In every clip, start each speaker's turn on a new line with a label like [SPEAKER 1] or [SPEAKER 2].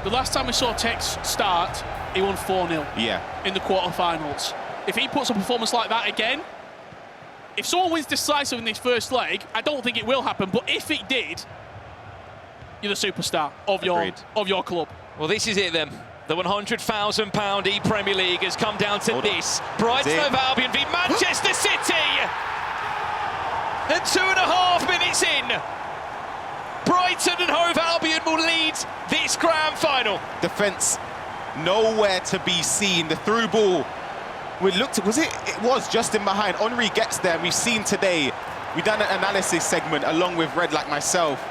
[SPEAKER 1] The last time we saw Tekkz start, he won 4-0 in the quarterfinals. If he puts a performance like that again, if someone wins decisive in this first leg, I don't think it will happen, but if it did, you're the superstar of your club.
[SPEAKER 2] Well, this is it then. The £100,000 ePremier League has come down to this. Brighton of Albion v Manchester City. And 2.5 minutes in, Brighton and Hove Albion will lead this grand final.
[SPEAKER 3] Defence nowhere to be seen. The through ball, we looked at, it was just in behind. Henry gets there, and we've seen today, we've done an analysis segment along with Red like myself,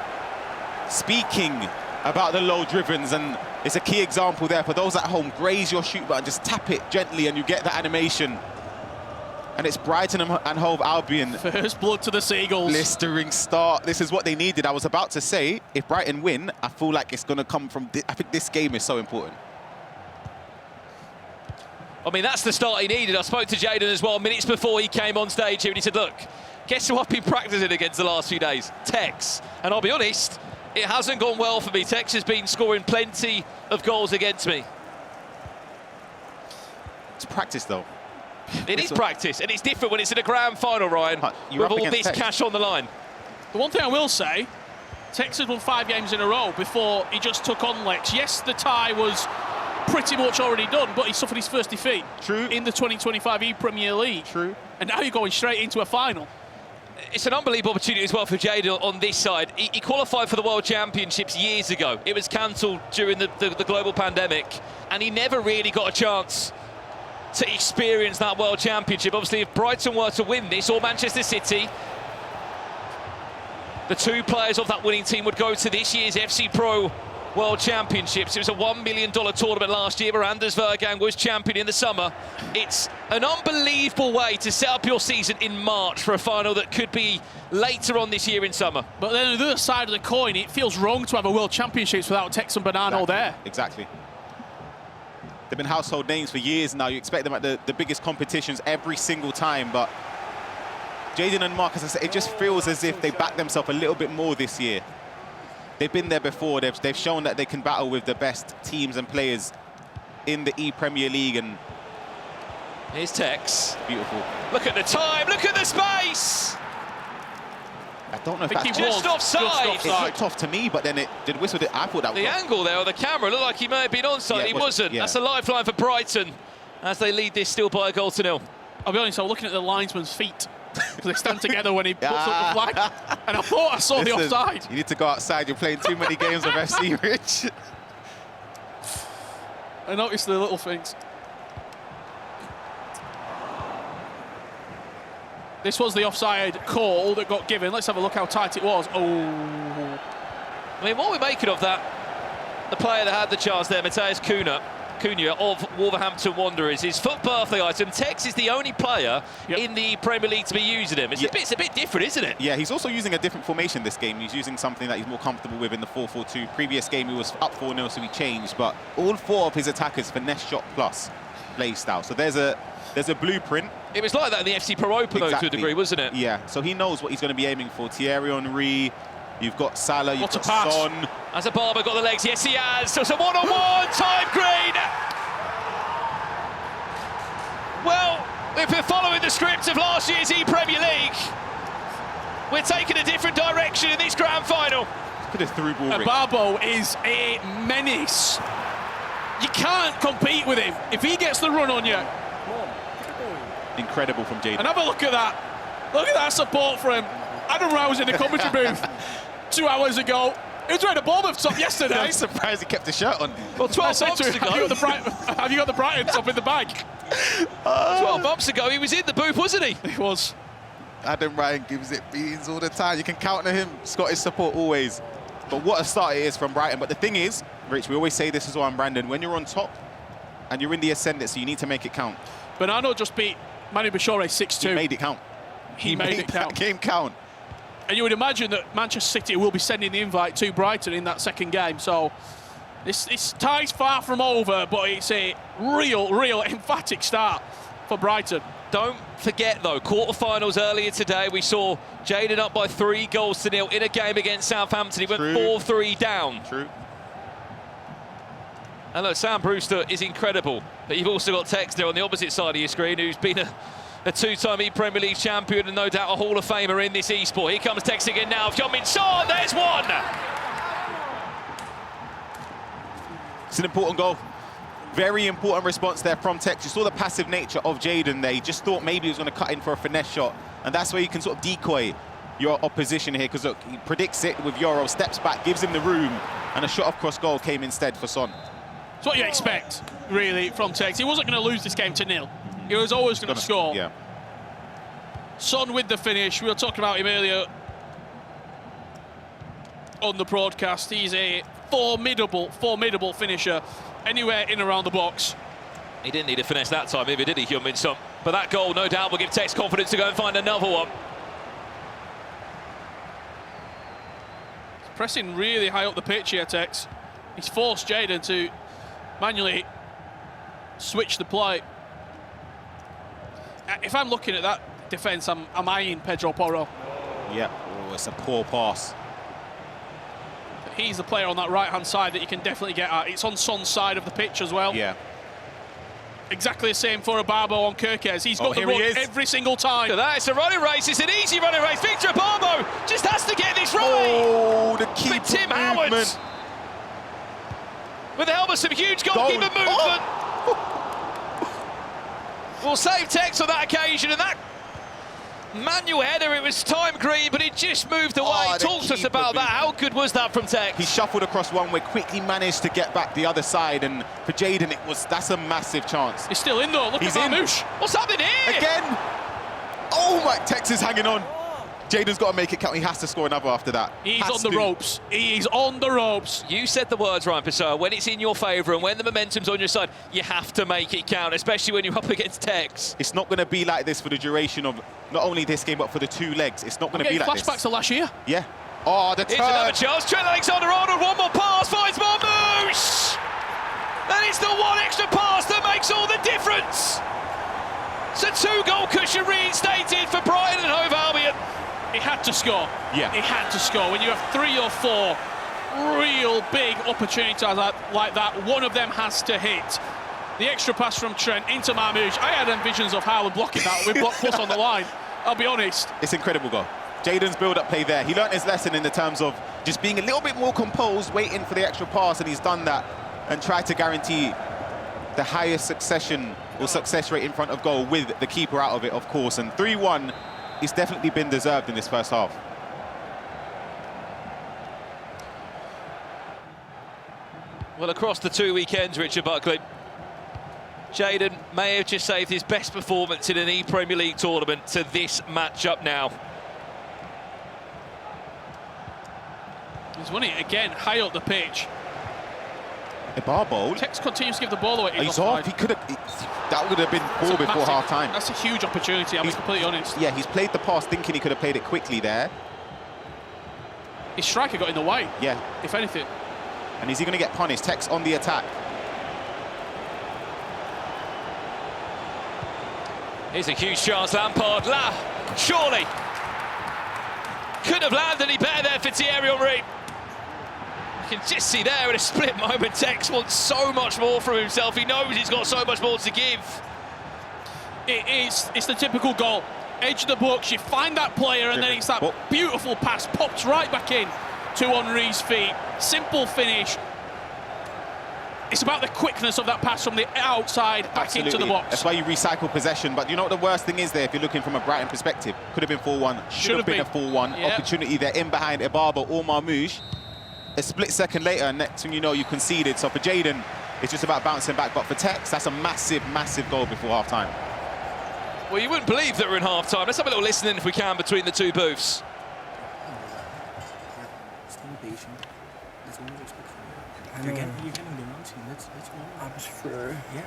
[SPEAKER 3] speaking about the low drivens, and it's a key example there for those at home. Graze your shoot button, just tap it gently and you get the animation. And it's Brighton and Hove Albion.
[SPEAKER 1] First blood to the Seagulls.
[SPEAKER 3] Blistering start. This is what they needed. I was about to say, if Brighton win, I feel like it's going to come from... I think this game is so important.
[SPEAKER 2] I mean, that's the start he needed. I spoke to Jayden as well minutes before he came on stage here, and he said, look, guess who I've been practicing against the last few days? Tekkz. And I'll be honest, it hasn't gone well for me. Tekkz has been scoring plenty of goals against me.
[SPEAKER 3] It's practice, though.
[SPEAKER 2] It is practice, and it's different when it's in a grand final, Ryan, with all this cash on the line.
[SPEAKER 1] The one thing I will say, Tekkz had won 5 games in a row before he just took on Lex. Yes, the tie was pretty much already done, but he suffered his first defeat in the 2025 ePremier League. And now you're going straight into a final.
[SPEAKER 2] It's an unbelievable opportunity as well for Jayden on this side. He qualified for the World Championships years ago. It was cancelled during the global pandemic, and he never really got a chance to experience that World Championship. Obviously, if Brighton were to win this, or Manchester City, the 2 players of that winning team would go to this year's FC Pro World Championships. It was a $1 million tournament last year where Anders Vergang was champion in the summer. It's an unbelievable way to set up your season in March for a final that could be later on this year in summer.
[SPEAKER 1] But then on the other side of the coin, it feels wrong to have a World Championships without Tekkz and Bonanno there.
[SPEAKER 3] Exactly. They've been household names for years now. You expect them at the biggest competitions every single time, but Jayden and Marc, as I said, it just feels as if they back themselves a little bit more this year. They've been there before. They've shown that they can battle with the best teams and players in the ePremier League. And
[SPEAKER 2] here's Tekkz.
[SPEAKER 3] Beautiful.
[SPEAKER 2] Look at the time. Look at the space.
[SPEAKER 3] I don't know if that's
[SPEAKER 2] just offside.
[SPEAKER 3] It looked off to me, but then it did whistle. I thought that was
[SPEAKER 2] the angle there on the camera looked like he may have been onside.
[SPEAKER 3] Yeah,
[SPEAKER 2] he wasn't. Yeah. That's a lifeline for Brighton as they lead this still by a goal to 0.
[SPEAKER 1] I'll be honest, I was looking at the linesman's feet because they stand together when he puts up the flag, and I thought I saw the offside.
[SPEAKER 3] You need to go outside. You're playing too many games of FC, Rich.
[SPEAKER 1] I noticed the little things. This was the offside call that got given. Let's have a look how tight it was. Oh.
[SPEAKER 2] I mean, what are we making of that? The player that had the chance there, Matheus Cunha of Wolverhampton Wanderers. His foot birthday item. Tekkz is the only player in the Premier League to be using him. It's a bit different, isn't it?
[SPEAKER 3] Yeah, he's also using a different formation this game. He's using something that he's more comfortable with in the 4-4-2. Previous game, he was up 4-0, so he changed. But all 4 of his attackers finesse shot plus play style. So there's a blueprint.
[SPEAKER 2] It was like that in the FC Pro Open, though, to a degree, wasn't it?
[SPEAKER 3] Yeah, so he knows what he's going to be aiming for. Thierry Henry, you've got Salah, you've got Son.
[SPEAKER 2] Has a Barber got the legs? Yes, he has. So it's a one-on-one, time green. Well, if we're following the script of last year's ePremier League, we're taking a different direction in this grand final.
[SPEAKER 3] Look at the through ball.
[SPEAKER 1] Barbo is a menace. You can't compete with him. If he gets the run on you.
[SPEAKER 3] Incredible from Jayden.
[SPEAKER 1] And have a look at that. Look at that support for him. Adam Rouse in the commentary booth 2 hours ago. He was wearing a Bournemouth top yesterday.
[SPEAKER 3] I'm surprised he kept the shirt on.
[SPEAKER 2] Well, 12 months ago.
[SPEAKER 1] Have you got the Brighton top in the bag?
[SPEAKER 2] 12 months ago, he was in the booth, wasn't he?
[SPEAKER 1] He was.
[SPEAKER 3] Adam Ryan gives it beans all the time. You can count on him. Scottish support always. But what a start it is from Brighton. But the thing is, Rich, we always say this as well, and Brandon, when you're on top and you're in the ascendancy, you need to make it count.
[SPEAKER 1] Bonanno just beat Manu Bashore 6-2.
[SPEAKER 3] He made it count.
[SPEAKER 1] He made it count.
[SPEAKER 3] That game count.
[SPEAKER 1] And you would imagine that Manchester City will be sending the invite to Brighton in that second game. So this tie's far from over, but it's a real emphatic start for Brighton.
[SPEAKER 2] Don't forget, though, quarterfinals earlier today, we saw Jayden up by 3 goals to 0 in a game against Southampton. He went 4-3 down.
[SPEAKER 3] True.
[SPEAKER 2] And look, Sam Brewster is incredible, but you've also got Tekkz there on the opposite side of your screen, who's been a two-time ePremier League champion and no doubt a Hall of Famer in this esport. Here comes Tekkz again now. Heung-min Son, there's one!
[SPEAKER 3] It's an important goal. Very important response there from Tekkz. You saw the passive nature of Jayden there. He just thought maybe he was going to cut in for a finesse shot. And that's where you can sort of decoy your opposition here. Because look, he predicts it with Euro, steps back, gives him the room. And a shot of cross goal came instead for Son.
[SPEAKER 1] It's what you expect, really, from Tekkz. He wasn't going to lose this game to 0. He was always going to score.
[SPEAKER 3] Yeah.
[SPEAKER 1] Son with the finish. We were talking about him earlier on the broadcast. He's a formidable finisher anywhere in around the box.
[SPEAKER 2] He didn't need a finesse that time either, did he, Heung-min Son? But that goal, no doubt, will give Tekkz confidence to go and find another one.
[SPEAKER 1] He's pressing really high up the pitch here, Tekkz. He's forced Jayden to manually switch the play. If I'm looking at that defence, I'm eyeing Pedro Porro.
[SPEAKER 3] Yeah, oh, it's a poor pass.
[SPEAKER 1] He's the player on that right-hand side that you can definitely get at. It's on Son's side of the pitch as well.
[SPEAKER 3] Yeah.
[SPEAKER 1] Exactly the same for Ababo on Kirkez. He's got the run every single time.
[SPEAKER 2] Look at that, it's a running race. It's an easy running race. Victor Ababo just has to get this right.
[SPEAKER 3] Oh, the keeper
[SPEAKER 2] But Tim Howard, with the help of some huge goalkeeper movement, will save Tekkz on that occasion. And that manual header, it was time green, but it just moved away. Talk to us about that. How good was that from Tekkz?
[SPEAKER 3] He shuffled across one way, quickly managed to get back the other side, and for Jayden, that's a massive chance.
[SPEAKER 1] He's still in though. Look at Marmouche.
[SPEAKER 2] What's happening here?
[SPEAKER 3] Again. Oh my, Tekkz is hanging on. Jayden's got to make it count. He has to score another after that.
[SPEAKER 1] He's on the ropes. He's on the ropes.
[SPEAKER 2] You said the words, Ryan Pessoa. When it's in your favour and when the momentum's on your side, you have to make it count, especially when you're up against Tekkz.
[SPEAKER 3] It's not going to be like this for the duration of not only this game, but for the 2 legs. It's not going to be like this.
[SPEAKER 1] Flashbacks to last year.
[SPEAKER 3] Yeah. Oh, the turn.
[SPEAKER 2] Here's another chance. Trent Alexander-Arnold, one more pass, finds Marmouche. And it's the one extra pass that makes all the difference. So 2-goal cushion reinstated for Brighton and Hove Albion.
[SPEAKER 1] He had to score.
[SPEAKER 3] Yeah.
[SPEAKER 1] He had to score. When you have 3 or 4 real big opportunities like that, one of them has to hit. The extra pass from Trent into Marmouche. I had visions of Howard blocking that with block plus on the line. I'll be honest.
[SPEAKER 3] It's incredible goal. Jayden's build-up play there. He learnt his lesson in the terms of just being a little bit more composed, waiting for the extra pass, and he's done that and tried to guarantee the highest succession or success rate in front of goal with the keeper out of it, of course. And 3-1. It's definitely been deserved in this first half.
[SPEAKER 2] Well, across the 2 weekends, Richard Buckley, Jayden may have just saved his best performance in an ePremier League tournament to this matchup now.
[SPEAKER 1] He's won it again, high up the pitch.
[SPEAKER 3] Ababo.
[SPEAKER 1] Tekkz continues to give the ball away.
[SPEAKER 3] He's off. He could have. That would have been 4 before half time.
[SPEAKER 1] That's a huge opportunity. I'll be completely honest.
[SPEAKER 3] Yeah, he's played the pass thinking he could have played it quickly there.
[SPEAKER 1] His striker got in the way.
[SPEAKER 3] Yeah.
[SPEAKER 1] If anything.
[SPEAKER 3] And is he going to get punished? Tekkz on the attack.
[SPEAKER 2] Here's a huge chance, Lampard. Surely. Couldn't have landed any better there for Thierry Henry. You can just see there in a split moment, Tekkz wants so much more from himself. He knows he's got so much more to give.
[SPEAKER 1] It's the typical goal. Edge of the box, you find that player, and then it's that beautiful pass, pops right back in to Henry's feet. Simple finish. It's about the quickness of that pass from the outside back into the box.
[SPEAKER 3] That's why you recycle possession. But you know what the worst thing is there, if you're looking from a Brighton perspective? Could have been 4-1. Should have been a 4-1.
[SPEAKER 1] Yeah.
[SPEAKER 3] Opportunity there in behind Ababo or Marmouche. A split second later, and next thing you know, you conceded. So for Jayden, it's just about bouncing back. But for Tekkz, that's a massive, massive goal before half-time.
[SPEAKER 2] Well, you wouldn't believe that we're in half-time. Let's have a little listening, if we can, between the 2 booths.
[SPEAKER 4] Stay patient. That's what we expect from you. You're getting the runs here. Let's go. I'm sure. Yeah.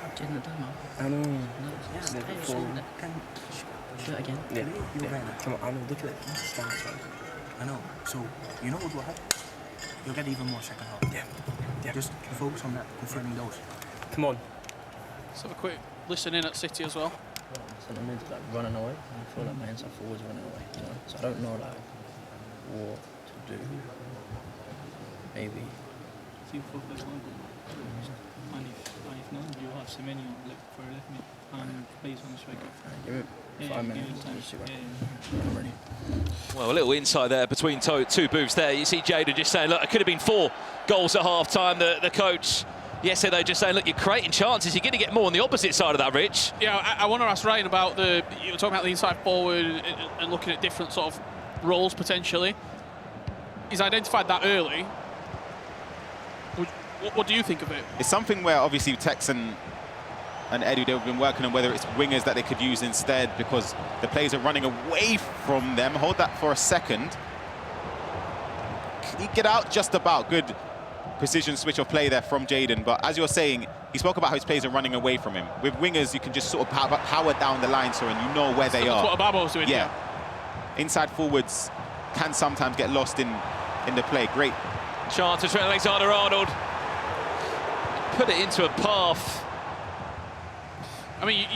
[SPEAKER 4] I know. Yeah, do it again. Yeah. Come on, I know. Look at it. Start. I know. So, you know what will happen? You'll get even more second half. Yeah. Just focus on that, confirming those. Come on.
[SPEAKER 1] Let's have a quick listen in at City as well.
[SPEAKER 5] Sentiment like running away. I feel like my hands are always running away. You know? So I don't know like what to do. Maybe.
[SPEAKER 4] Semenyo for left mid and plays on the striker.
[SPEAKER 5] Give it 5 minutes. I'm ready.
[SPEAKER 2] Well, a little insight there between two booths there. You see Jayden just saying, look, it could have been 4 goals at half-time. The coach yesterday just saying, look, you're creating chances. You're going to get more on the opposite side of that, Rich.
[SPEAKER 1] Yeah, I want to ask Ryan about you were talking about the inside forward and looking at different sort of roles potentially. He's identified that early. What do you think of it?
[SPEAKER 3] It's something where obviously Tekkz and Edu, they've been working on whether it's wingers that they could use instead, because the players are running away from them. Hold that for a second. Can he get out? Just about. Good precision switch of play there from Jayden. But as you're saying, he spoke about how his players are running away from him. With wingers, you can just sort of power down the line, and you know where they are.
[SPEAKER 1] That's what Ababo's doing.
[SPEAKER 3] Yeah. Inside forwards can sometimes get lost in the play. Great
[SPEAKER 2] chance for Trent Alexander-Arnold. Put it into a path.
[SPEAKER 1] I mean,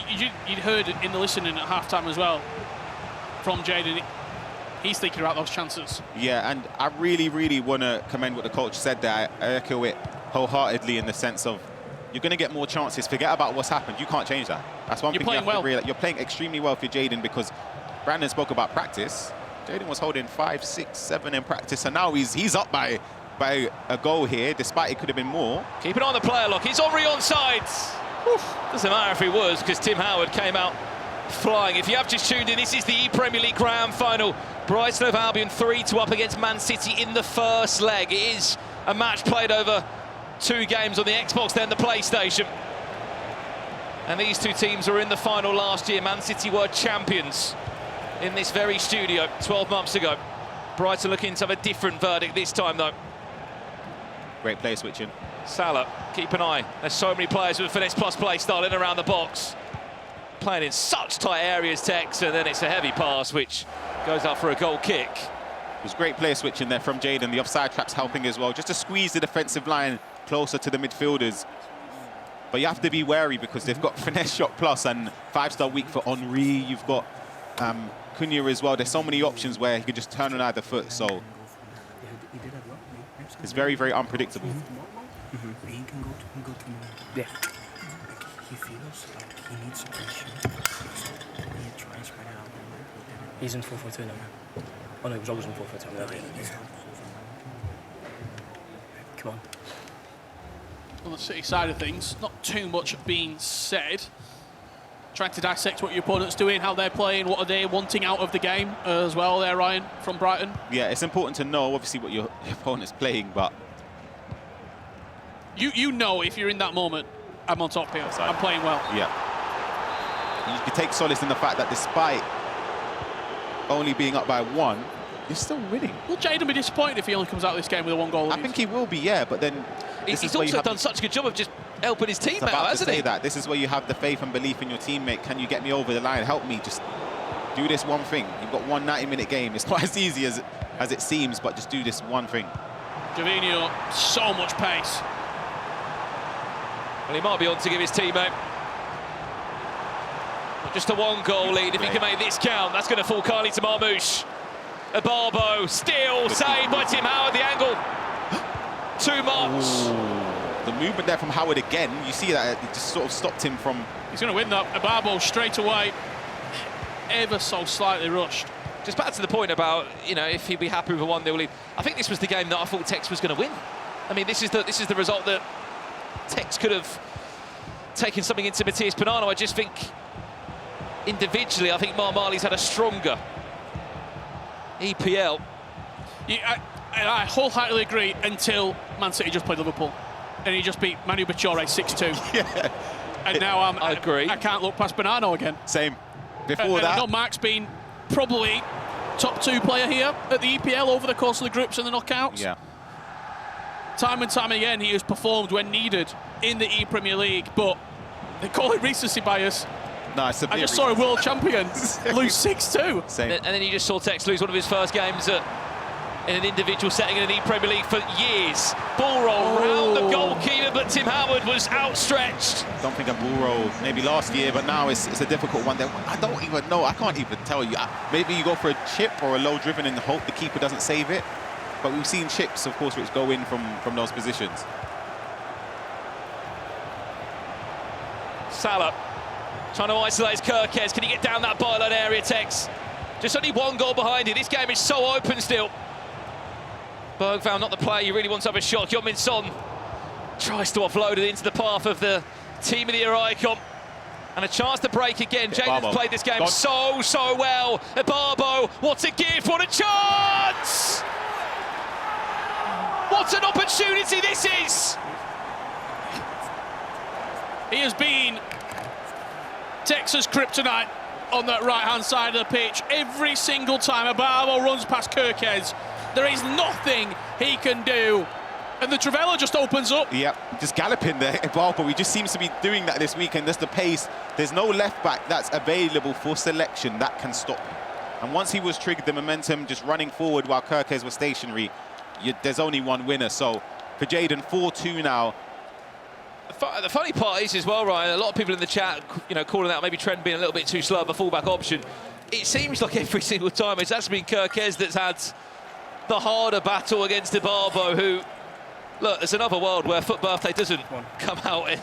[SPEAKER 1] you'd heard in the listening at half-time as well from Jayden. He's thinking about those chances.
[SPEAKER 3] Yeah, and I really, really want to commend what the coach said there. I echo it wholeheartedly in the sense of you're going to get more chances. Forget about what's happened. You can't change that. That's one thing you have to realize. You're playing extremely well for Jayden, because Brandon spoke about practice. Jayden was holding 5, 6, 7 in practice, and now he's up by a goal here, despite it could have been more.
[SPEAKER 2] Keep it on the player lock. He's already onside. Doesn't matter if he was, because Tim Howard came out flying. If you have just tuned in, this is the ePremier League Grand Final. Brighton of Albion 3-2 up against Man City in the first leg. It is a match played over 2 games on the Xbox, then the PlayStation. And these 2 teams were in the final last year. Man City were champions in this very studio 12 months ago. Brighton looking to have a different verdict this time, though.
[SPEAKER 3] Great play switching.
[SPEAKER 2] Salah, keep an eye. There's so many players with finesse plus play style in around the box. Playing in such tight areas, Tekkz, and then it's a heavy pass, which goes up for a goal kick.
[SPEAKER 3] It was great player switching there from Jayden. The offside trap's helping as well, just to squeeze the defensive line closer to the midfielders. But you have to be wary, because they've got finesse shot plus and 5-star weak for Henry. You've got Cunha as well. There's so many options where he could just turn on either foot, so it's very, very unpredictable.
[SPEAKER 4] Yeah. He feels like he needs pressure. He tries right out.
[SPEAKER 5] He's in 4-4-2 now. Oh no, he was always in 4-4-2. Come on.
[SPEAKER 1] On the City side of things, not too much being said. Trying to dissect what your opponent's doing, how they're playing, what are they wanting out of the game as well there, Ryan, from Brighton.
[SPEAKER 3] Yeah, it's important to know, obviously, what your opponent's playing, but
[SPEAKER 1] you know if you're in that moment, I'm on top here, I'm playing well.
[SPEAKER 3] Yeah. You can take solace in the fact that despite only being up by 1, you're still winning.
[SPEAKER 1] Will Jayden be disappointed if he only comes out of this game with a 1-goal lead?
[SPEAKER 3] I think he will be, yeah, but then
[SPEAKER 2] he's also done such a good job of just helping his team out, hasn't he?
[SPEAKER 3] This is where you have the faith and belief in your teammate. Can you get me over the line? Help me, just do this one thing. You've got one 90-minute game. It's not as easy as it seems, but just do this one thing.
[SPEAKER 1] Jayden, so much pace.
[SPEAKER 2] Well, he might be on to give his teammate just a 1-goal lead. If he can make this count, that's going to fall kindly to Marmouche. Abarbo, still saved by Tim Howard, the angle. Too much.
[SPEAKER 3] Ooh. The movement there from Howard again, you see that it just sort of stopped him from...
[SPEAKER 1] He's going to win that. Abarbo straight away, ever so slightly rushed.
[SPEAKER 2] Just back to the point about, if he'd be happy with a 1-0 lead. I think this was the game that I thought Tekkz was going to win. I mean, this is the result that Tekkz could have taken something into Matthias Bonanno. I just think, individually, I think Marley's had a stronger EPL.
[SPEAKER 1] Yeah, I wholeheartedly agree until Man City just played Liverpool. And he just beat Manu Bachore 6-2.
[SPEAKER 3] Yeah.
[SPEAKER 1] And now
[SPEAKER 2] I agree.
[SPEAKER 1] I can't look past Bonanno again.
[SPEAKER 3] Same. Before that...
[SPEAKER 1] I know Marc's been probably top 2 player here at the EPL over the course of the groups and the knockouts.
[SPEAKER 3] Yeah.
[SPEAKER 1] Time and time again, he has performed when needed in the ePremier League, but they call it recency bias.
[SPEAKER 3] No, it's
[SPEAKER 1] I just saw a world champion lose 6-2.
[SPEAKER 3] Same.
[SPEAKER 2] And then you just saw Tekkz lose one of his first games in an individual setting in an ePremier League for years. Ball roll round the goalkeeper, but Tim Howard was outstretched.
[SPEAKER 3] Don't think a ball roll maybe last year, but now it's a difficult one. I don't even know. I can't even tell you. Maybe you go for a chip or a low driven and hope the keeper doesn't save it. But we've seen chips, of course, which go in from those positions.
[SPEAKER 2] Salah trying to isolate his Tekkz. Can he get down that byline area, Tekkz? Just only one goal behind it. This game is so open still. Bergvall not the player you really want to have a shot. Heung-min Son tries to offload it into the path of the team of the year icon. And a chance to break again. Jayden's played this game so well. Barbo, what a gift, what a chance! What an opportunity this is!
[SPEAKER 1] He has been Texas kryptonite on that right-hand side of the pitch. Every single time Barbo runs past Tekkz, there is nothing he can do. And the Trivela just opens up.
[SPEAKER 3] Yep, just galloping there, but he just seems to be doing that this weekend. That's the pace. There's no left back that's available for selection that can stop him. And once he was triggered, the momentum just running forward while Tekkz was stationary, there's only one winner. So for Jayden, 4-2 now.
[SPEAKER 2] The funny part is as well, Ryan, a lot of people in the chat, calling out maybe Trent being a little bit too slow of a fullback option. It seems like every single time it's actually been Tekkz that's had the harder battle against Barbo, who, look, there's another world where Foot Birthday doesn't come out and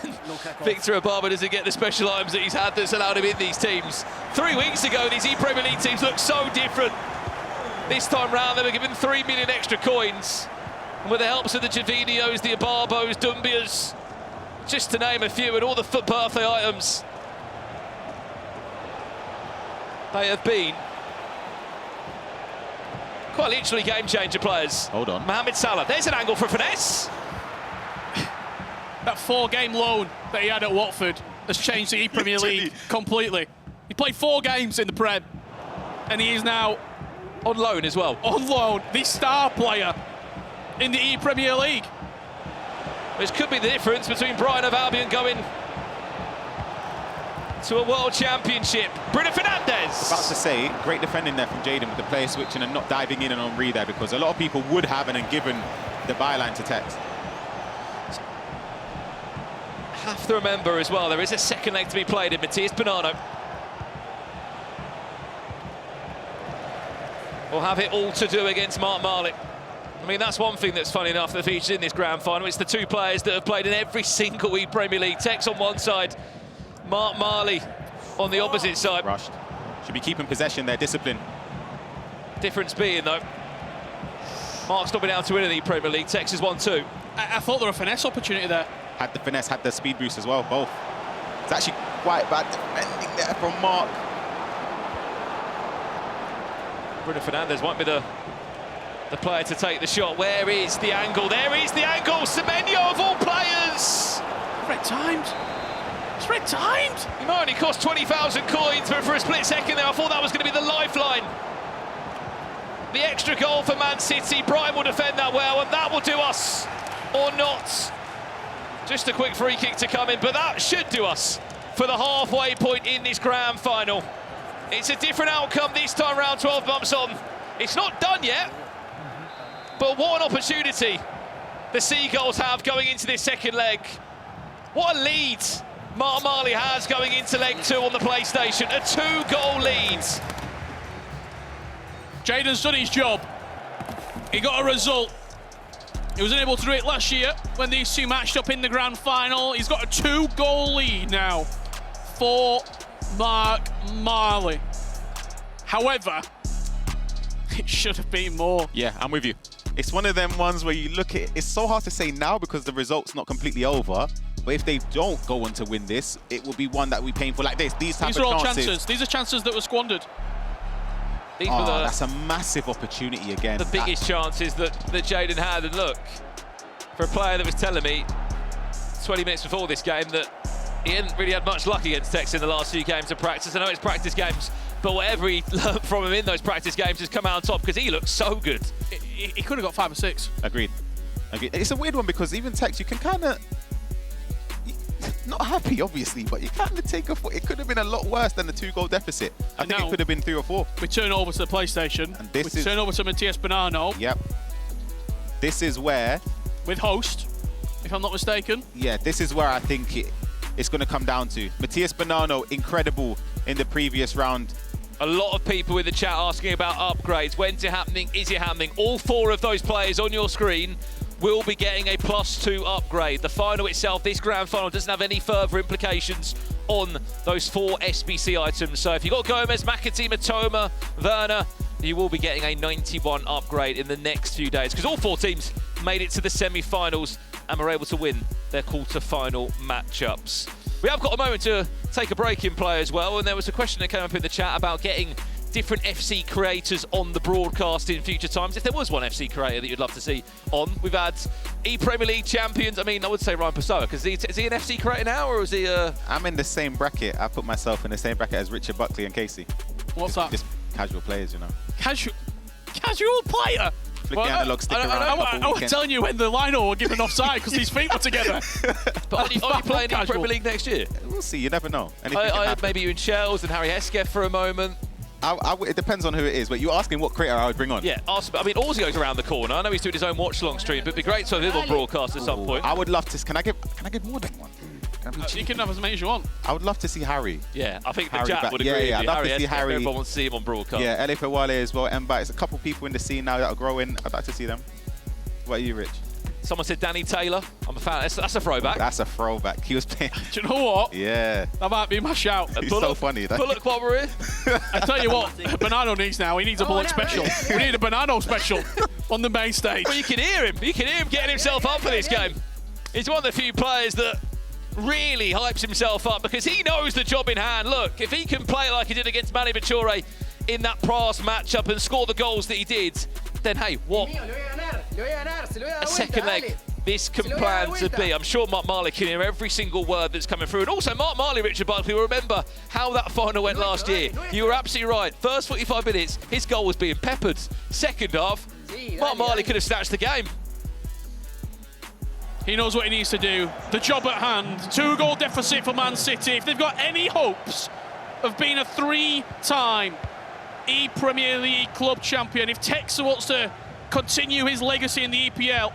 [SPEAKER 2] Victor Barbo doesn't get the special items that he's had that's allowed him in these teams. 3 weeks ago, these ePremier League teams looked so different. This time round, they were given 3 million extra coins. And with the helps of the Javidios, the Barbos, Dumbias, just to name a few, and all the Foot Birthday items, they have been quite literally game-changer players.
[SPEAKER 3] Hold on.
[SPEAKER 2] Mohamed Salah, there's an angle for finesse.
[SPEAKER 1] That 4-game loan that he had at Watford has changed the ePremier League completely. He played 4 games in the Prem, and he is now
[SPEAKER 2] on loan as well.
[SPEAKER 1] On loan, the star player in the ePremier League.
[SPEAKER 2] Which could be the difference between Brighton of Albion going to a World Championship. Bruno Fernandes.
[SPEAKER 3] About to say, great defending there from Jayden with the player switching and not diving in and on Henry there, because a lot of people would have and then given the byline to Tekkz.
[SPEAKER 2] Have to remember as well, there is a second leg to be played in Matthias Bonanno. Will have it all to do against Marley. I mean, that's one thing that's funny enough that features in this grand final. It's the 2 players that have played in every single ePremier League. Tekkz on one side, Marley on the opposite side.
[SPEAKER 3] Rushed. Should be keeping possession there, discipline.
[SPEAKER 2] Difference being, though, Marc's not been able to win in the ePremier League. Tekkz has won 2.
[SPEAKER 1] I thought there was a finesse opportunity there.
[SPEAKER 3] Had the finesse, had the speed boost as well, both. It's actually quite bad defending there from Marc.
[SPEAKER 2] Bruno Fernandes might be the player to take the shot. Where is the angle? There is the angle. Semenyo of all players.
[SPEAKER 1] Red timed. It's red timed.
[SPEAKER 2] He might only cost 20,000 coins, but for a split second there, I thought that was going to be the lifeline. The extra goal for Man City. Brighton will defend that well, and that will do us, or not. Just a quick free kick to come in, but that should do us for the halfway point in this grand final. It's a different outcome this time round, 12 months on. It's not done yet, but what an opportunity the Seagulls have going into this second leg. What a lead Marley has going into leg 2 on the PlayStation. A 2-goal lead.
[SPEAKER 1] Jayden's done his job. He got a result. He was unable to do it last year when these two matched up in the grand final. He's got a 2-goal lead now for Marley. However, it should have been more.
[SPEAKER 3] Yeah, I'm with you. It's one of them ones where you look at it, it's so hard to say now because the result's not completely over. But if they don't go on to win this, it will be one that we painful like this. These are all
[SPEAKER 1] chances. These are chances that were squandered.
[SPEAKER 3] That's a massive opportunity again.
[SPEAKER 2] The biggest chances that Jayden had. And look, for a player that was telling me 20 minutes before this game that he hadn't really had much luck against Tekkz in the last few games of practice. I know it's practice games, but whatever he learned from him in those practice games has come out on top because he looks so good.
[SPEAKER 1] He could have got 5 or 6.
[SPEAKER 3] Agreed. It's a weird one because even Tekkz, you can kind of, not happy obviously, but you kind of take a foot. It could have been a lot worse than the 2-goal deficit. I think it could have been 3 or 4.
[SPEAKER 1] We turn over to the PlayStation. And we turn over to Matthias Bonanno.
[SPEAKER 3] Yep. This is where,
[SPEAKER 1] with host, if I'm not mistaken.
[SPEAKER 3] Yeah, this is where I think it's going to come down to. Matthias Bonanno, incredible in the previous round.
[SPEAKER 2] A lot of people in the chat asking about upgrades. When's it happening? Is it happening? All 4 of those players on your screen will be getting a +2 upgrade. The final itself, this grand final, doesn't have any further implications on those 4 SBC items. So if you've got Gomez, McAtee, Matoma, Werner, you will be getting a 91 upgrade in the next few days, because all 4 teams made it to the semi-finals and were able to win their quarter-final matchups. We have got a moment to take a break in play as well, and there was a question that came up in the chat about getting different FC creators on the broadcast in future times. If there was one FC creator that you'd love to see on, we've had ePremierLeague champions. I mean, I would say Ryan Pessoa, because is he an FC creator now, or is he
[SPEAKER 3] I'm in the same bracket. I put myself in the same bracket as Richard Buckley and Casey.
[SPEAKER 1] What's that?
[SPEAKER 3] Just casual players, you know.
[SPEAKER 1] Casual player?
[SPEAKER 3] Flick the analog stick around.
[SPEAKER 1] I was telling you when the lino were given offside because these feet were together.
[SPEAKER 2] But are you playing in Premier League next year?
[SPEAKER 3] We'll see. You never know.
[SPEAKER 2] Maybe you in Shells and Harry Hesketh for a moment.
[SPEAKER 3] It depends on who it is, but you're asking what creator I would bring on.
[SPEAKER 2] Yeah, I mean, Orzio's around the corner. I know he's doing his own watch-along stream, but it'd be great to have him on broadcast at some point.
[SPEAKER 3] I would love to. Can I give more than one?
[SPEAKER 1] You can have as many as you want.
[SPEAKER 3] I would love to see Harry.
[SPEAKER 2] Yeah, I think the
[SPEAKER 3] Harry
[SPEAKER 2] chat would agree.
[SPEAKER 3] Yeah, I'd love to see Harry.
[SPEAKER 2] Everyone wants to see him on broadcast.
[SPEAKER 3] Yeah, LA Fawale as well. Mba, it's a couple people in the scene now that are growing. I'd like to see them. What are you, Rich?
[SPEAKER 2] Someone said Danny Taylor. I'm a fan. That's a throwback.
[SPEAKER 3] That's a throwback. He was playing.
[SPEAKER 1] Do you know what?
[SPEAKER 3] Yeah.
[SPEAKER 1] That might be my shout.
[SPEAKER 3] He's so funny.
[SPEAKER 2] Bullock while we're here.
[SPEAKER 1] I tell you what, Bonanno needs now. He needs a Bullock special. We need a Bonanno special on the main stage.
[SPEAKER 2] Well, you can hear him. You can hear him getting himself up for this game. He's one of the few players that really hypes himself up because he knows the job in hand. Look, if he can play like he did against Marley Bature in that past matchup and score the goals that he did, then hey, what a second leg this can plan to be. I'm sure Marley can hear every single word that's coming through. And also Marley, Richard Buckley, will remember how that final went last year. You were absolutely right. First 45 minutes, his goal was being peppered. Second half, Marley could have snatched the game.
[SPEAKER 1] He knows what he needs to do. The job at hand. 2-goal deficit for Man City. If they've got any hopes of being a 3-time ePremier League club champion, if Tekkz wants to continue his legacy in the EPL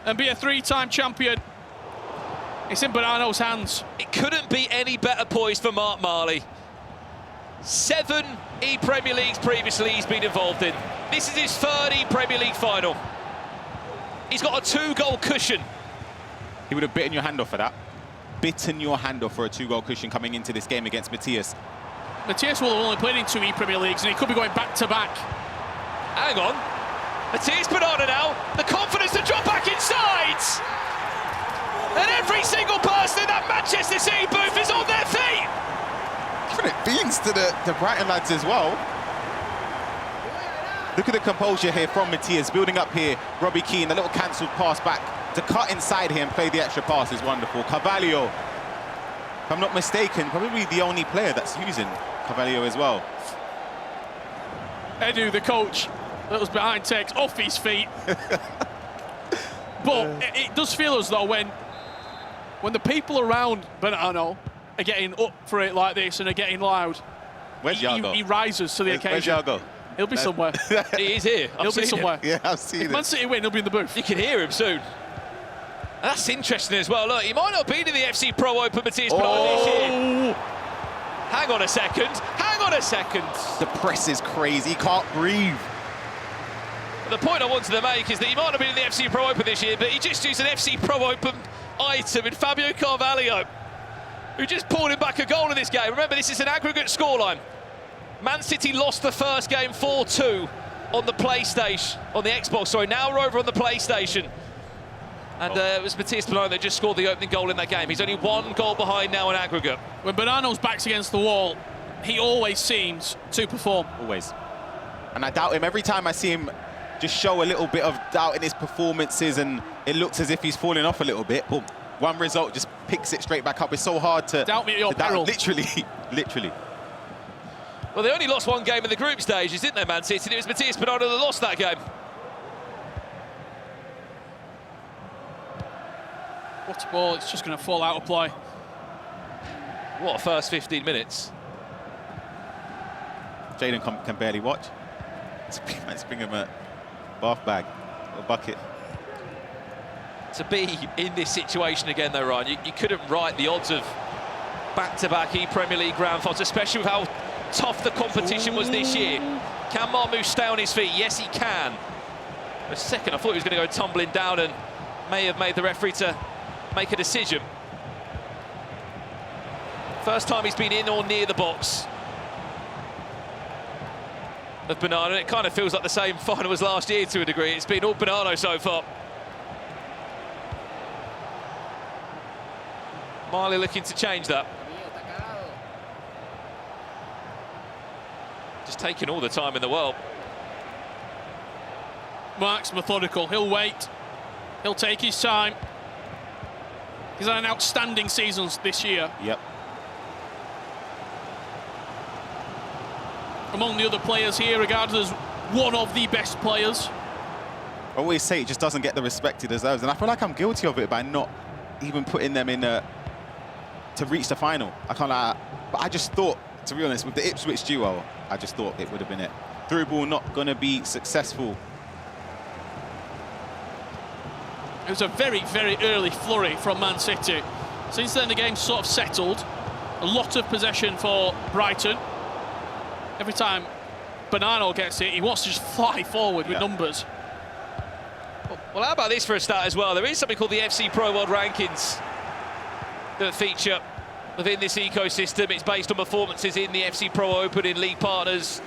[SPEAKER 1] and be a 3-time champion, it's in Bonanno's hands.
[SPEAKER 2] It couldn't be any better poised for Marc Marley. 7 ePremier Leagues previously he's been involved in. This is his 3rd ePremier League final. He's got a 2-goal cushion.
[SPEAKER 3] He would have bitten your hand off for that. Bitten your hand off for a 2-goal cushion coming into this game against Matthias.
[SPEAKER 1] Matthias will have only played in 2 ePremier Leagues and he could be going back-to-back.
[SPEAKER 2] Hang on. Matthias Bonanno now. The confidence to drop back inside. And every single person in that Manchester City booth is on their feet.
[SPEAKER 3] Giving it beans to the Brighton lads as well. Look at the composure here from Matthias, building up here. Robbie Keane, a little cancelled pass back to cut inside here and play the extra pass is wonderful. Carvalho, if I'm not mistaken, probably the only player that's using Carvalho as well.
[SPEAKER 1] Edu, the coach, that was behind Tekkz, off his feet. But it does feel as though when the people around Bonanno are getting up for it like this and are getting loud,
[SPEAKER 3] Where's Yago?
[SPEAKER 1] He rises to the occasion.
[SPEAKER 3] Where's Yago?
[SPEAKER 1] He'll be somewhere.
[SPEAKER 2] He is here.
[SPEAKER 1] He'll be somewhere.
[SPEAKER 3] Yeah, I've seen it.
[SPEAKER 1] If Man City win, he'll be in the booth.
[SPEAKER 2] You can hear him soon. And that's interesting as well. Look, he might not be in the FC Pro Open Matthias Bonanno this year. Hang on a second. Hang on a second.
[SPEAKER 3] The press is crazy. He can't breathe.
[SPEAKER 2] The point I wanted to make is that he might not have been in the FC Pro Open this year, but he just used an FC Pro Open item in Fabio Carvalho, who just pulled him back a goal in this game. Remember, this is an aggregate scoreline. Man City lost the first game 4-2 on the PlayStation, on the Xbox, sorry. Now we're over on the PlayStation. And it was Matthias Bonanno that just scored the opening goal in that game. He's only 1 goal behind now in aggregate.
[SPEAKER 1] When Bonanno's back's against the wall, he always seems to perform.
[SPEAKER 3] Always. And I doubt him. Every time I see him just show a little bit of doubt in his performances and it looks as if he's falling off a little bit, boom. One result just picks it straight back up. It's so hard to
[SPEAKER 1] doubt me at your peril.
[SPEAKER 3] Literally, literally.
[SPEAKER 2] Well, they only lost 1 game in the group stages, didn't they, Man City? And it was Matthias Bonanno that lost that game.
[SPEAKER 1] What a ball, it's just going to fall out of play.
[SPEAKER 2] What a first 15 minutes.
[SPEAKER 3] Jayden can barely watch. Let's bring him a bath bag, a bucket.
[SPEAKER 2] To be in this situation again, though, Ryan, you couldn't write the odds of back-to-back ePremier League grand finals, especially with how tough the competition was this year. Can Marmouche stay on his feet? Yes, he can. For a second, I thought he was going to go tumbling down and may have made the referee to make a decision. First time he's been in or near the box of Bonanno. It kind of feels like the same final as last year to a degree. It's been all Bonanno so far. Marley looking to change that. Just taking all the time in the world.
[SPEAKER 1] Marc's methodical. He'll wait. He'll take his time. He's had an outstanding season this year.
[SPEAKER 3] Yep.
[SPEAKER 1] Among the other players here, regarded as one of the best players.
[SPEAKER 3] I always say it just doesn't get the respect he deserves, and I feel like I'm guilty of it by not even putting them in to reach the final. I can't lie, but I just thought, to be honest, with the Ipswich duo, I just thought it would have been it. Through ball not going to be successful.
[SPEAKER 1] It was a very, very early flurry from Man City. Since then, the game's sort of settled. A lot of possession for Brighton. Every time Bonanno gets it, he wants to just fly forward with numbers.
[SPEAKER 2] Well, how about this for a start as well? There is something called the FC Pro World Rankings that feature within this ecosystem. It's based on performances in the FC Pro Open, in league partners.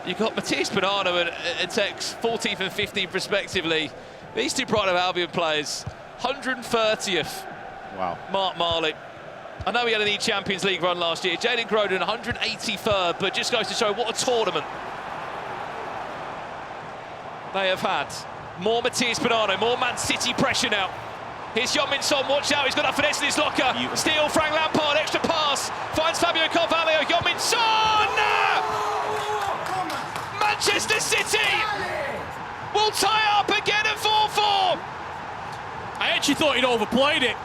[SPEAKER 2] You've got Matthias Bonanno and Tekkz, 14th and 15th respectively. These two Brighton of Albion players, 130th.
[SPEAKER 3] Wow.
[SPEAKER 2] Marley. I know he had an Champions League run last year. Jayden 183rd, but just goes to show what a tournament they have had. More Matthias Bonanno, more Man City pressure now. Here's Heung-min Son, watch out, he's got that finesse in his locker. Steal, Frank Lampard, extra pass, finds Fabio Carvalho, Heung-min Son! Manchester City will tie up again at 4-4.
[SPEAKER 1] I actually thought he'd overplayed it.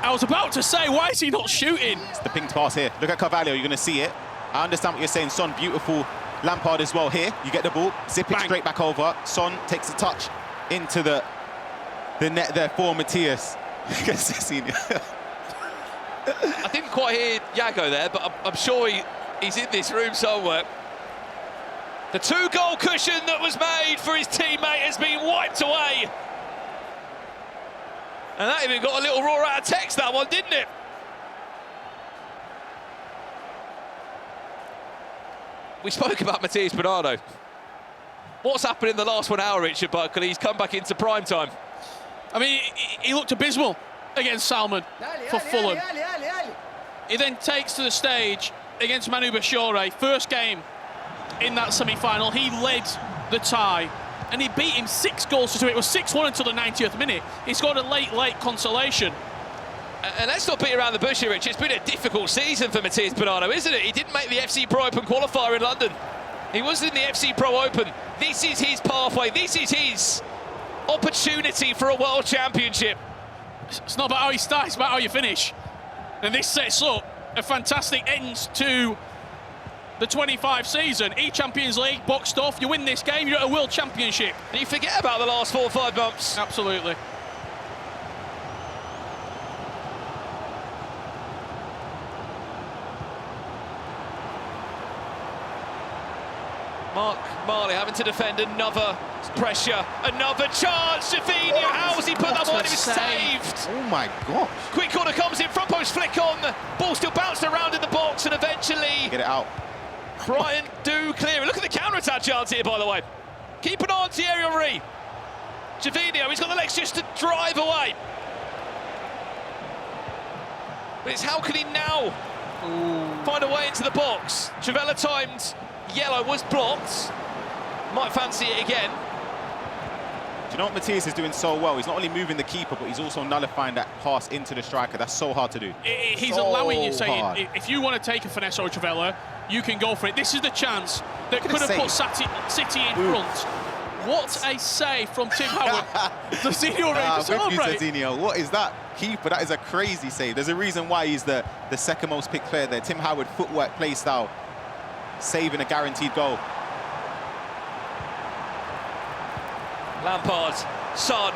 [SPEAKER 1] I was about to say, why is he not shooting?
[SPEAKER 3] It's the pinged pass here. Look at Carvalho, you're going to see it. I understand what you're saying, Son, beautiful. Lampard as well here. You get the ball, zip it straight back over. Son takes a touch into the net there for Matthias.
[SPEAKER 2] I didn't quite hear Yago there, but I'm sure he's in this room somewhere. The 2-goal cushion that was made for his teammate has been wiped away. And that even got a little roar out of Tekkz, that one, didn't it? We spoke about Matthias Bonanno. What's happened in the last 1 hour, Richard Buckley? He's come back into prime time.
[SPEAKER 1] I mean, he looked abysmal against Salmon for Fulham. He then takes to the stage against Manu Bashore. First game in that semi-final, he led the tie. And he beat him 6 goals to 2. It was 6-1 until the 90th minute. He scored a late consolation.
[SPEAKER 2] And let's not beat around the bush here, Rich. It's been a difficult season for Matthias Bonanno, isn't it? He didn't make the FC Pro Open qualifier in London. He was in the FC Pro Open. This is his pathway. This is his opportunity for a World Championship.
[SPEAKER 1] It's not about how you start, it's about how you finish. And this sets up a fantastic end to the 25 season. eChampions League boxed off. You win this game, you're at a World Championship.
[SPEAKER 2] And you forget about the last 4 or 5 months.
[SPEAKER 1] Absolutely.
[SPEAKER 2] Marley having to defend another pressure, another chance. Jayden, how has he put that one? It was saved.
[SPEAKER 3] Oh my gosh.
[SPEAKER 2] Quick corner comes in, front post flick on. Ball still bounced around in the box and eventually
[SPEAKER 3] get it out.
[SPEAKER 2] Brighton do clear it. Look at the counter-attack chance here, by the way. Keep an eye on Thierry Henry. Jayden, he's got the legs just to drive away. But it's how can he now find a way into the box? Trivela timed. Yellow was blocked. Might fancy it again.
[SPEAKER 3] Do you know what Matthias is doing so well? He's not only moving the keeper, but he's also nullifying that pass into the striker. That's so hard to do.
[SPEAKER 1] He's allowing you, saying, if you want to take a finesse or a Trivela, you can go for it. This is the chance that could have put City in front. What a save from Tim Howard. Zazinho ready to celebrate.
[SPEAKER 3] Zazinho, what is that? Keeper, that is a crazy save. There's a reason why he's the second most picked player there. Tim Howard, footwork, play style, saving a guaranteed goal.
[SPEAKER 2] Lampard, Son,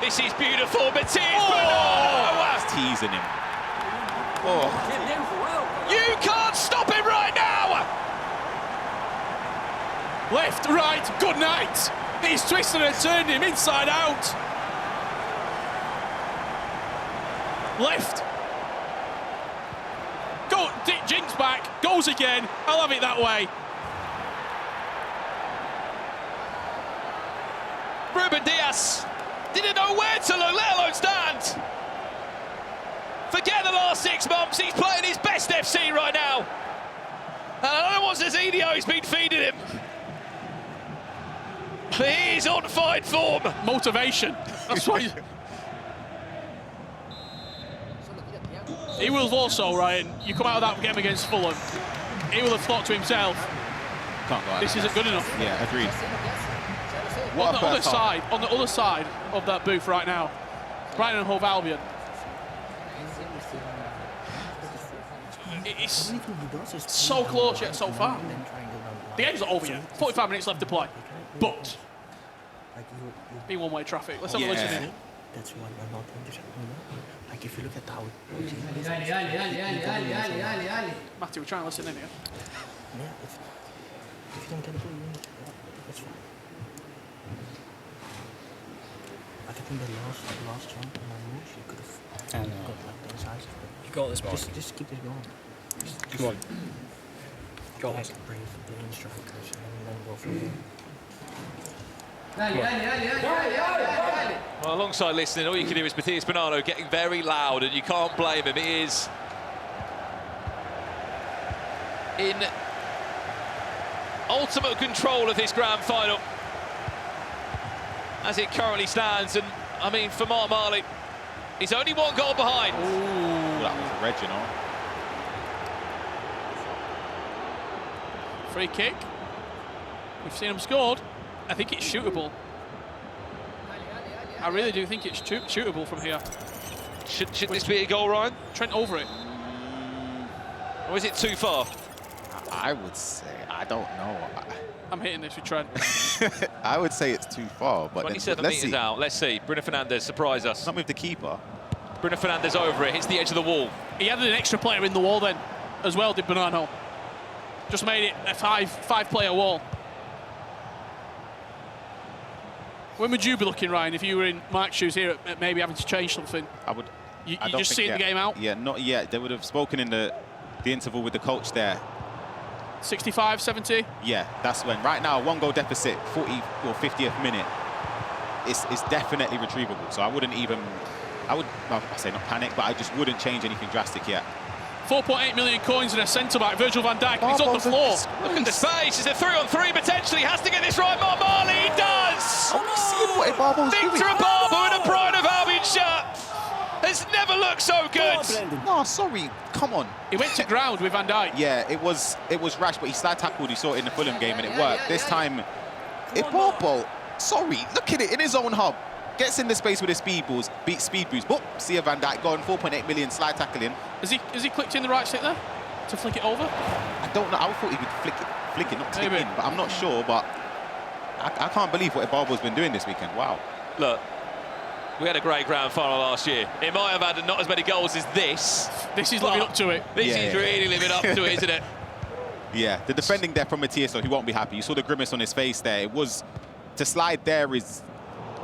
[SPEAKER 2] this is beautiful. Matthias Bonanno!
[SPEAKER 3] He's teasing him. Oh.
[SPEAKER 2] You can't stop him right now!
[SPEAKER 1] Left, right, good night. He's twisted and turned him inside out. Left. Go, back, goes again. I'll have it that way.
[SPEAKER 2] Ruben Dias didn't know where to look, let alone stand. Forget the last 6 months, he's playing his best FC right now. And I don't know what Zazidio's been feeding him. But he's on fine form.
[SPEAKER 1] Motivation. That's why. He will also, Ryan, you come out of that game against Fulham, he will have thought to himself,
[SPEAKER 3] Can't go out.
[SPEAKER 1] this isn't good enough.
[SPEAKER 3] Yeah, agreed.
[SPEAKER 1] On the other side of that booth right now, Brighton and Hove Albion. It's so close yet so far. The game's not over yet. 45 minutes left to play. But be one-way traffic. Let's have a listen in.
[SPEAKER 4] That's why we're not interested. Like if you look at how
[SPEAKER 1] Matty, we're trying to listen in here.
[SPEAKER 4] Yeah, if you don't get a ball, that's fine. Like I think the last jump on my moves, you could have got like the incisive.
[SPEAKER 5] You got this, Mark.
[SPEAKER 4] Just keep this going.
[SPEAKER 5] Come on. Go on.
[SPEAKER 4] Like bring strikers and then go from there.
[SPEAKER 2] Well, alongside listening, all you can hear is Matthias Bonanno getting very loud, and you can't blame him. He is in ultimate control of this grand final as it currently stands. And I mean, for Marley, he's only 1 goal behind.
[SPEAKER 3] Ooh, that was a red, you know.
[SPEAKER 1] Free kick. We've seen him scored. I think it's shootable. I really do think it's shootable from here.
[SPEAKER 2] Should this be a goal, Ryan?
[SPEAKER 1] Trent over it.
[SPEAKER 2] Or is it too far?
[SPEAKER 3] I would say, I don't know.
[SPEAKER 1] I'm hitting this with Trent.
[SPEAKER 3] I would say it's too far, but
[SPEAKER 2] 27
[SPEAKER 3] let's
[SPEAKER 2] metres
[SPEAKER 3] see.
[SPEAKER 2] out. Let's see. Bruno Fernandes surprise us.
[SPEAKER 3] Not with the keeper.
[SPEAKER 2] Bruno Fernandes over it, hits the edge of the wall.
[SPEAKER 1] He added an extra player in the wall then, as well, did Bonanno. Just made it a five-player wall. When would you be looking, Ryan, if you were in Marc's shoes here at maybe having to change something?
[SPEAKER 3] I would.
[SPEAKER 1] You
[SPEAKER 3] I don't
[SPEAKER 1] just
[SPEAKER 3] think
[SPEAKER 1] seeing the game out?
[SPEAKER 3] Yeah, not yet. They would have spoken in the interval with the coach there.
[SPEAKER 1] 65, 70?
[SPEAKER 3] Yeah, that's when. Right now, 1 goal deficit, 40 or 50th minute. It's definitely retrievable. So I wouldn't even. Well, I say not panic, but I just wouldn't change anything drastic yet.
[SPEAKER 1] 4.8 million coins in a centre-back, Virgil van Dijk, he's on the floor.
[SPEAKER 2] Look at the space, it's a 3-on-3 potentially, has to get this right, Marley, he does!
[SPEAKER 3] Are we seeing what Barbo's doing?
[SPEAKER 2] Victor Barbo in a Brighton of Albion shirt has never looked so good.
[SPEAKER 3] No, sorry, come on.
[SPEAKER 1] He went to ground with Van Dijk.
[SPEAKER 3] Yeah, it was rash, but he slide tackled, he saw it in the Fulham game and it worked. This time, Barbo, sorry, look at it, in his own hub. Gets in the space with his speed boost. Whoop, see a Van Dijk gone, 4.8 million, slide tackle in.
[SPEAKER 1] Has he clicked in the right stick there to flick it over?
[SPEAKER 3] I don't know, I thought he could flick it, not click in, but I'm not sure, but I can't believe what Barbo's been doing this weekend, wow.
[SPEAKER 2] Look, we had a great grand final last year. It might have had not as many goals as this.
[SPEAKER 1] This is living up to it.
[SPEAKER 2] This is really living up to it, isn't it?
[SPEAKER 3] Yeah, the defending there from Matthias, so he won't be happy. You saw the grimace on his face there. It was, to slide there is...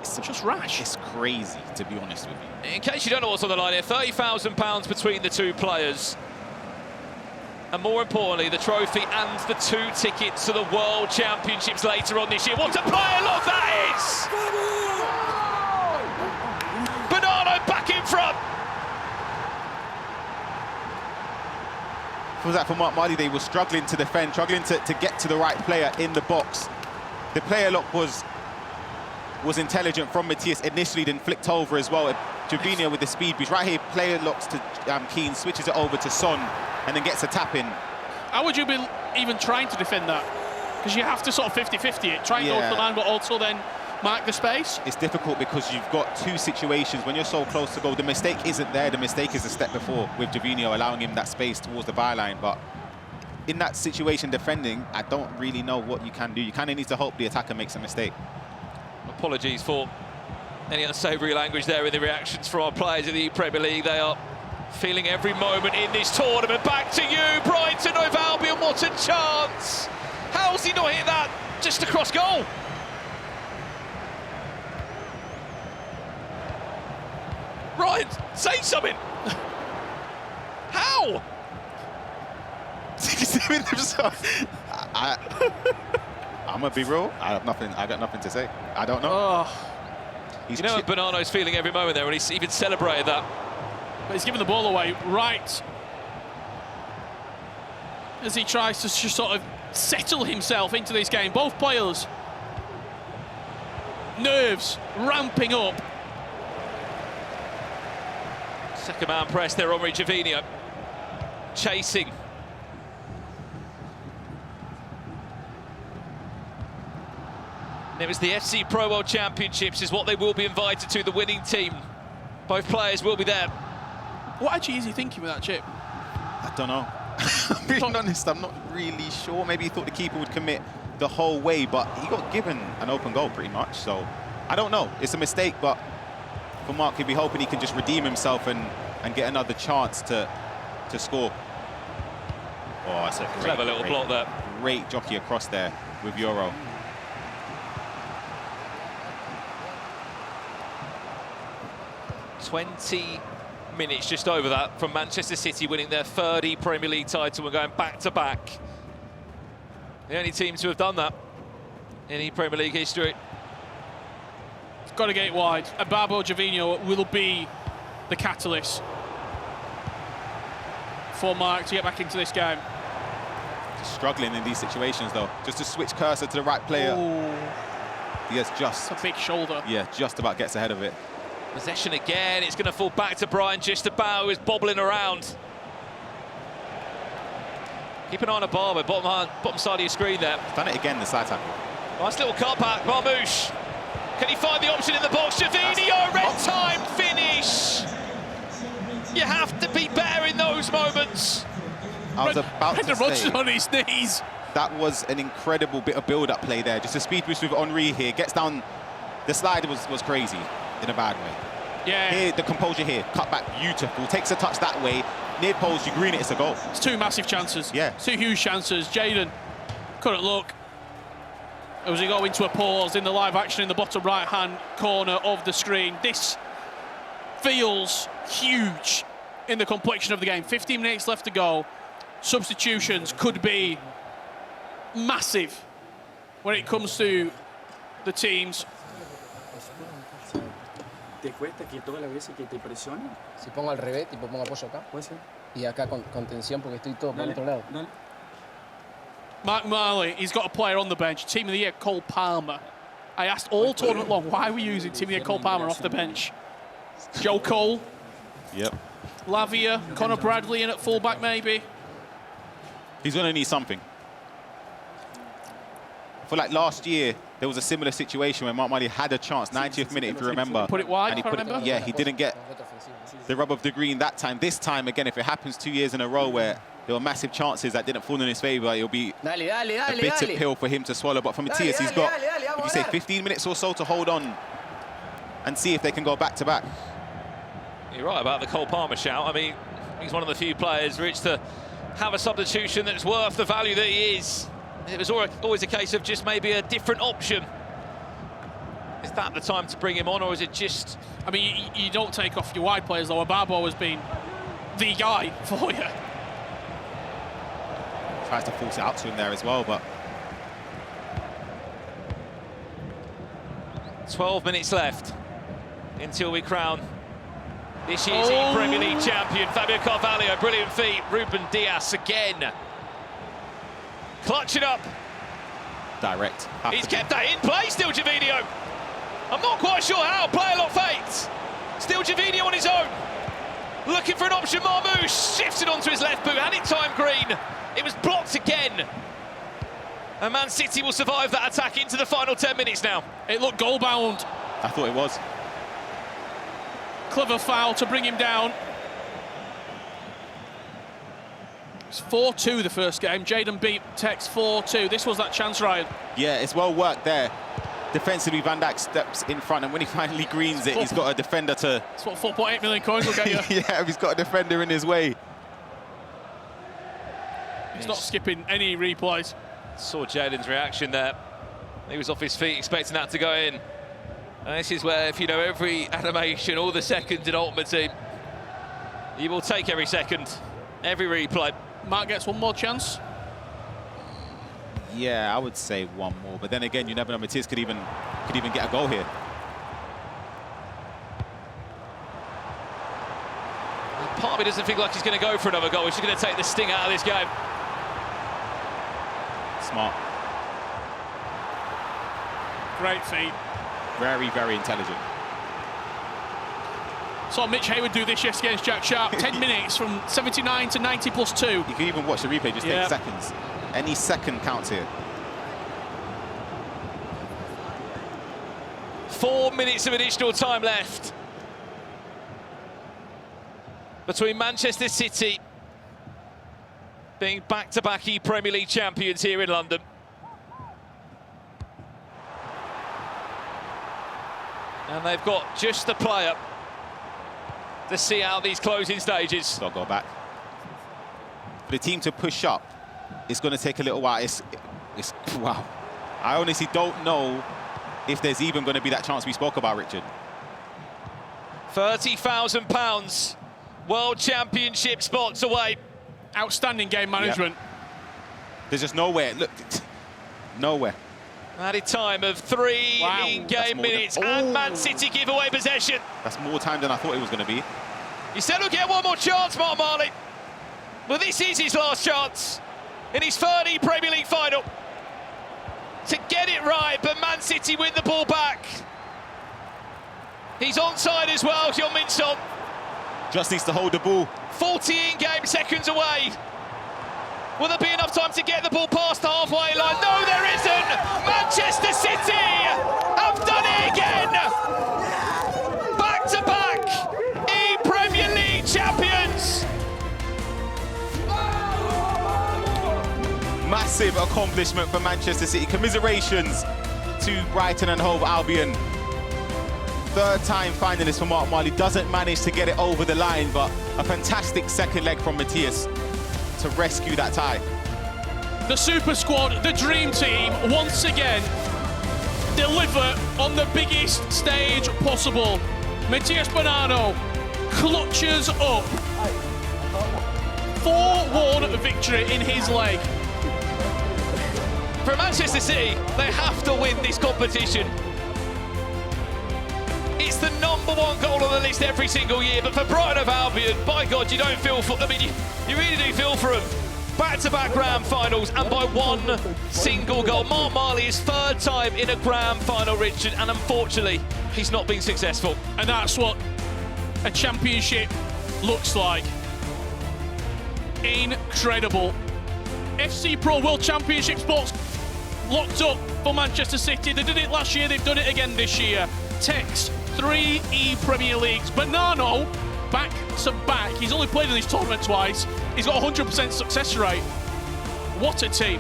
[SPEAKER 1] It's just rash.
[SPEAKER 3] It's crazy, to be honest with you.
[SPEAKER 2] In case you don't know what's on the line here, £30,000 between the 2 players. And more importantly, the trophy and the 2 tickets to the World Championships later on this year. What a player look that is! Bonanno back in front.
[SPEAKER 3] Was that for Marley? They were struggling to defend, struggling to get to the right player in the box. The player lock was intelligent from Matthias initially, then flicked over as well. Jayden with the speed boost. Right here, player locks to Keane, switches it over to Son, and then gets a tap in.
[SPEAKER 1] How would you be even trying to defend that? Because you have to sort of 50-50 it. Try and go to the line, but also then mark the space.
[SPEAKER 3] It's difficult because you've got 2 situations. When you're so close to goal, the mistake isn't there. The mistake is a step before with Jayden allowing him that space towards the byline. But in that situation defending, I don't really know what you can do. You kind of need to hope the attacker makes a mistake.
[SPEAKER 2] Apologies for any unsavoury language there in the reactions from our players in the ePremierLeague. They are feeling every moment in this tournament. Back to you, Brighton of Albion, what a chance! How's he not hit that just across goal? Ryan, say something! How?
[SPEAKER 3] I'm gonna be real. I got nothing to say. I don't know.
[SPEAKER 2] Oh. You know what Bonanno's feeling every moment there, and he's even celebrated that.
[SPEAKER 1] But he's given the ball away right as he tries to just sort of settle himself into this game. Both players, nerves ramping up.
[SPEAKER 2] Second man press there, Henri Jayden chasing. And it was the FC Pro World Championships is what they will be invited to, the winning team. Both players will be there.
[SPEAKER 1] What actually is he thinking with that chip?
[SPEAKER 3] I don't know. Being honest, I'm not really sure. Maybe he thought the keeper would commit the whole way, but he got given an open goal pretty much. So I don't know. It's a mistake, but for Marc, he'd be hoping he can just redeem himself and get another chance to score. Oh, that's a
[SPEAKER 2] clever little block there.
[SPEAKER 3] Great jockey across there with Euro.
[SPEAKER 2] "20 minutes just over that from Manchester City winning their third ePremier League title and going back-to-back. The only team to have done that in ePremier League history.
[SPEAKER 1] Got to get it wide. And Barbo Jayden will be the catalyst for Marc to get back into this game.
[SPEAKER 3] Just struggling in these situations, though. Just to switch cursor to the right player.
[SPEAKER 1] Ooh.
[SPEAKER 3] Yes, just.
[SPEAKER 1] It's a big shoulder.
[SPEAKER 3] Yeah, just about gets ahead of it.
[SPEAKER 2] Possession again, it's going to fall back to Brighton just about, who's bobbling around. Keep an eye on a Barber, bottom side of your screen there.
[SPEAKER 3] Done it again, the side tackle.
[SPEAKER 2] Nice little cut back, Marmouche. Can he find the option in the box? Jayden, red time finish. You have to be better in those moments.
[SPEAKER 3] I was about to say,
[SPEAKER 1] on his knees.
[SPEAKER 3] That was an incredible bit of build-up play there. Just a speed boost with Henri here. Gets down. The slide was crazy in a bad way.
[SPEAKER 1] Yeah.
[SPEAKER 3] Here, the composure here. Cut back, beautiful. Takes a touch that way. Near post, you green it, it's a goal.
[SPEAKER 1] It's two massive chances.
[SPEAKER 3] Yeah.
[SPEAKER 1] Two huge chances. Jayden couldn't look. As we go into a pause in the live action in the bottom right-hand corner of the screen. This feels huge in the complexion of the game. 15 minutes left to go. Substitutions could be massive when it comes to the teams.
[SPEAKER 4] ¿Te cuesta que todas las veces que te presionen?
[SPEAKER 5] Si pongo al revés, tipo pongo apoyo acá.
[SPEAKER 4] Puede ser.
[SPEAKER 5] Y acá con tensión porque estoy todo por el otro lado.
[SPEAKER 4] Dale.
[SPEAKER 1] Marley, he's got a player on the bench. Team of the Year, Cole Palmer. I asked all tournament long, why are we using Team of the Year Cole Palmer off the bench? Joe Cole.
[SPEAKER 3] Yep.
[SPEAKER 1] Lavia, Connor Bradley in at fullback maybe.
[SPEAKER 3] He's going to need something. I feel like last year, there was a similar situation where Marley had a chance, 90th minute, if you remember.
[SPEAKER 1] Put it wide,
[SPEAKER 3] and
[SPEAKER 1] if I remember.
[SPEAKER 3] Yeah, he didn't get the rub of the green that time. This time, again, if it happens 2 years in a row where there were massive chances that didn't fall in his favour, it'll be a bitter pill for him to swallow. But for Matthias, he's got, if you say 15 minutes or so to hold on and see if they can go back-to-back.
[SPEAKER 2] You're right about the Cole Palmer shout. I mean, he's one of the few players, Rich, to have a substitution that's worth the value that he is. It was always a case of just maybe a different option. Is that the time to bring him on, or is it just...
[SPEAKER 1] I mean, you don't take off your wide players, though. Barbo has been the guy for you.
[SPEAKER 3] Tries to force it out to him there as well, but...
[SPEAKER 2] 12 minutes left until we crown this year's ePremier League champion. Fabio Carvalho, brilliant feat. Ruben Dias again. Clutching up.
[SPEAKER 3] Direct.
[SPEAKER 2] He's kept that in play, still Jayden. I'm not quite sure how. Play a lot fate. Still Jayden on his own. Looking for an option. Marmouche shifted onto his left boot. Had it time green. It was blocked again. And Man City will survive that attack into the final 10 minutes now.
[SPEAKER 1] It looked goal-bound.
[SPEAKER 3] I thought it was.
[SPEAKER 1] Clever foul to bring him down. It's 4-2 the first game. Jayden beat Tekkz 4-2. This was that chance, Ryan.
[SPEAKER 3] Yeah, it's well worked there. Defensively, Van Dijk steps in front, and when he finally greens it, he's got a defender to...
[SPEAKER 1] That's what 4.8 million coins will get you.
[SPEAKER 3] Yeah, he's got a defender in his way.
[SPEAKER 1] He's not skipping any replays.
[SPEAKER 2] Saw Jayden's reaction there. He was off his feet expecting that to go in. And this is where, if you know every animation, all the seconds in Ultimate Team, you will take every second, every replay.
[SPEAKER 1] Marc gets one more chance.
[SPEAKER 3] Yeah, I would say one more. But then again, you never know. Tekkz could even get a goal here.
[SPEAKER 2] Part of me doesn't think like he's going to go for another goal. He's just going to take the sting out of this game.
[SPEAKER 3] Smart.
[SPEAKER 1] Great feat.
[SPEAKER 3] Very, very intelligent.
[SPEAKER 1] Saw Mitch Hayward do this yesterday against Jack Sharp. 10 minutes from 79 to 90 plus 2.
[SPEAKER 3] You can even watch the replay, just take seconds. Any second counts here.
[SPEAKER 2] 4 minutes of additional time left between Manchester City being back-to-back ePremier League champions here in London. And they've got just the player to see out these closing stages.
[SPEAKER 3] Got to go back. For the team to push up, it's going to take a little while. It's wow. I honestly don't know if there's even going to be that chance we spoke about, Richard.
[SPEAKER 2] £30,000 World Championship spots away.
[SPEAKER 1] Outstanding game management.
[SPEAKER 3] Yep. There's just nowhere. Look, nowhere.
[SPEAKER 2] Added time of 3 in-game minutes, and Man City give away possession.
[SPEAKER 3] That's more time than I thought it was going to be.
[SPEAKER 2] He said he'll get one more chance, Marley. Well, this is his last chance in his third ePremier League final to get it right, but Man City win the ball back. He's onside as well, Min-Son.
[SPEAKER 3] Just needs to hold the ball.
[SPEAKER 2] 40 in-game seconds away. Will there be enough time to get the ball past the halfway line? No, there isn't! Manchester City have done it again! Back-to-back ePremier League champions!
[SPEAKER 3] Massive accomplishment for Manchester City. Commiserations to Brighton and Hove Albion. Third-time finalist for Marley. Doesn't manage to get it over the line, but a fantastic second leg from Tekkz to rescue that tie.
[SPEAKER 1] The super squad, the dream team, once again deliver on the biggest stage possible. Bonanno clutches up 4-1 victory in his leg.
[SPEAKER 2] For Manchester City, they have to win this competition. It's the #1 goal on the list every single year, but for Brighton of Albion, by God, you don't feel for, I mean, you really do feel for them. Back-to-back grand finals, and by one single goal. Marley is third time in a grand final, Richard, and unfortunately, he's not been successful.
[SPEAKER 1] And that's what a championship looks like. Incredible. FC Pro World Championship spots locked up for Manchester City. They did it last year, they've done it again this year. Tekkz, 3 ePremier Leagues. Bonanno, back to back. He's only played in this tournament twice. He's got a 100% success rate. What a team.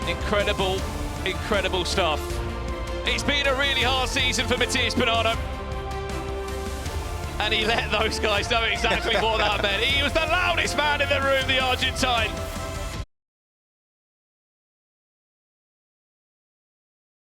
[SPEAKER 2] Incredible, incredible stuff. It's been a really hard season for Bonanno. And he let those guys know exactly what that meant. He was the loudest man in the room, the Argentine.